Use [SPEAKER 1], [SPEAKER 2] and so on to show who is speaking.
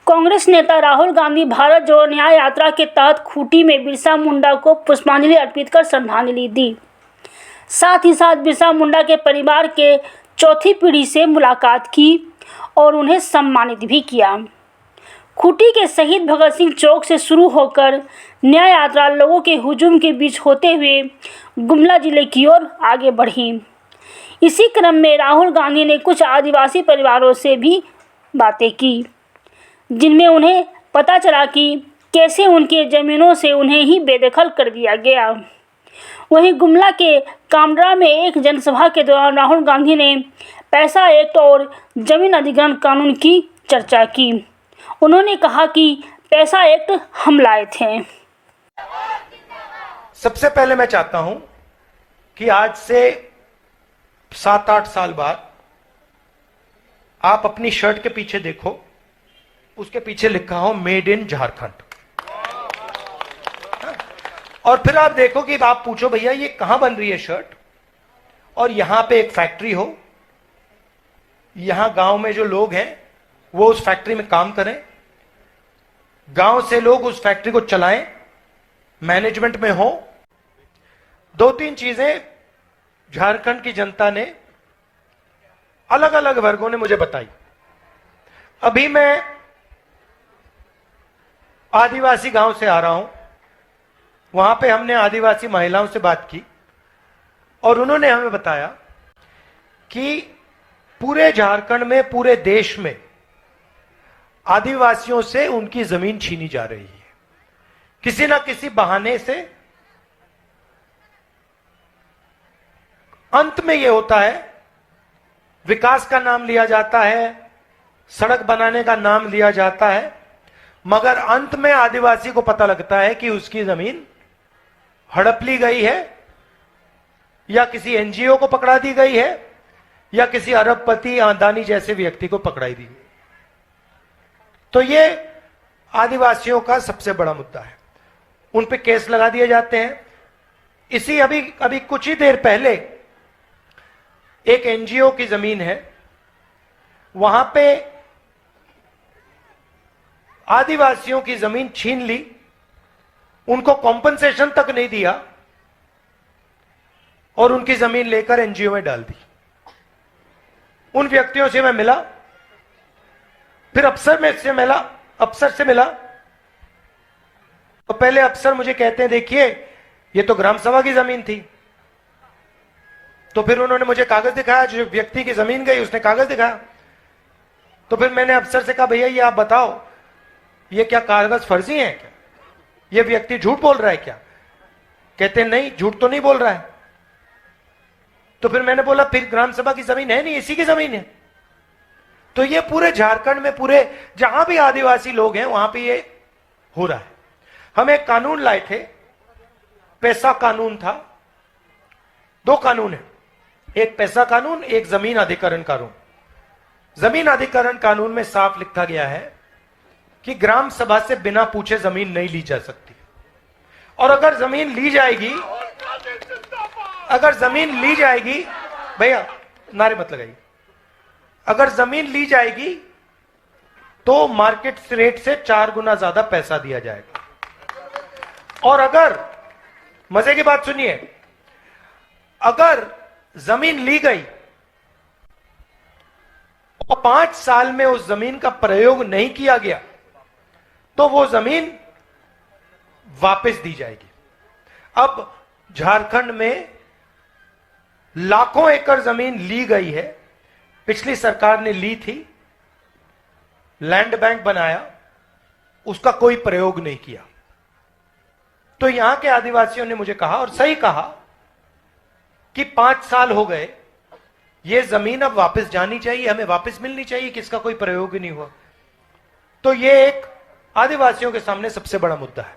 [SPEAKER 1] कांग्रेस नेता राहुल गांधी भारत जोड़ो न्याय यात्रा के तहत खूंटी में बिरसा मुंडा को पुष्पांजलि अर्पित कर श्रद्धांजलि दी। साथ ही साथ बिरसा मुंडा के परिवार के चौथी पीढ़ी से मुलाकात की और उन्हें सम्मानित भी किया। खूंटी के शहीद भगत सिंह चौक से शुरू होकर न्याय यात्रा लोगों के हुजूम के बीच होते हुए गुमला जिले की ओर आगे बढ़ी। इसी क्रम में राहुल गांधी ने कुछ आदिवासी परिवारों से भी बातें की, जिनमें उन्हें पता चला कि कैसे उनके ज़मीनों से उन्हें ही बेदखल कर दिया गया। वहीं गुमला के कामरा में एक जनसभा के दौरान राहुल गांधी ने पैसा एक्ट और जमीन अधिग्रहण कानून की चर्चा की। उन्होंने कहा कि पैसा एक्ट हम लाए थे।
[SPEAKER 2] सबसे पहले मैं चाहता हूं कि आज से 7-8 साल बाद आप अपनी शर्ट के पीछे देखो, उसके पीछे लिखा हो मेड इन झारखंड। और फिर आप देखो कि आप पूछो भैया ये कहां बन रही है शर्ट, और यहां पे एक फैक्ट्री हो, यहां गांव में जो लोग हैं वो उस फैक्ट्री में काम करें, गांव से लोग उस फैक्ट्री को चलाएं, मैनेजमेंट में हो। 2-3 चीजें झारखंड की जनता ने, अलग अलग वर्गों ने मुझे बताई। अभी मैं आदिवासी गांव से आ रहा हूं, वहां पे हमने आदिवासी महिलाओं से बात की और उन्होंने हमें बताया कि पूरे झारखंड में, पूरे देश में आदिवासियों से उनकी जमीन छीनी जा रही है किसी ना किसी बहाने से। अंत में यह होता है, विकास का नाम लिया जाता है, सड़क बनाने का नाम लिया जाता है, मगर अंत में आदिवासी को पता लगता है कि उसकी जमीन हड़प ली गई है, या किसी एनजीओ को पकड़ा दी गई है, या किसी अरबपति अदानी जैसे व्यक्ति को पकड़ाई दी। तो ये आदिवासियों का सबसे बड़ा मुद्दा है। उन पे केस लगा दिए जाते हैं। इसी अभी कुछ ही देर पहले एक एनजीओ की जमीन है, वहां पे आदिवासियों की जमीन छीन ली, उनको कॉम्पनसेशन तक नहीं दिया और उनकी जमीन लेकर एनजीओ में डाल दी। उन व्यक्तियों से मैं मिला, फिर अफसर से मिला। तो पहले अफसर मुझे कहते हैं देखिए ये तो ग्राम सभा की जमीन थी। तो फिर उन्होंने मुझे कागज दिखाया, जो व्यक्ति की जमीन गई उसने कागज दिखाया। तो फिर मैंने अफसर से कहा भैया ये आप बताओ ये क्या कागज फर्जी है क्या, ये व्यक्ति झूठ बोल रहा है क्या? कहते नहीं झूठ तो नहीं बोल रहा है। तो फिर मैंने बोला फिर ग्राम सभा की जमीन है नहीं, इसी की जमीन है। तो ये पूरे झारखंड में, पूरे जहां भी आदिवासी लोग हैं वहां पे ये हो रहा है। हम एक कानून लाए थे, पैसा कानून था। 2 कानून है, एक पैसा कानून, एक जमीन अधिग्रहण कानून। जमीन अधिग्रहण कानून में साफ लिखा गया है कि ग्राम सभा से बिना पूछे जमीन नहीं ली जा सकती, और अगर जमीन ली जाएगी, भैया नारे मत लगाइए, अगर जमीन ली जाएगी तो मार्केट रेट से 4 गुना ज्यादा पैसा दिया जाएगा। और अगर, मजे की बात सुनिए, अगर जमीन ली गई और 5 साल में उस जमीन का प्रयोग नहीं किया गया तो वो जमीन वापस दी जाएगी। अब झारखंड में लाखों एकड़ जमीन ली गई है, पिछली सरकार ने ली थी, लैंड बैंक बनाया, उसका कोई प्रयोग नहीं किया। तो यहां के आदिवासियों ने मुझे कहा, और सही कहा, कि 5 साल हो गए, ये जमीन अब वापस जानी चाहिए, हमें वापस मिलनी चाहिए, किसका कोई प्रयोग ही नहीं हुआ। तो ये एक आदिवासियों के सामने सबसे बड़ा मुद्दा है।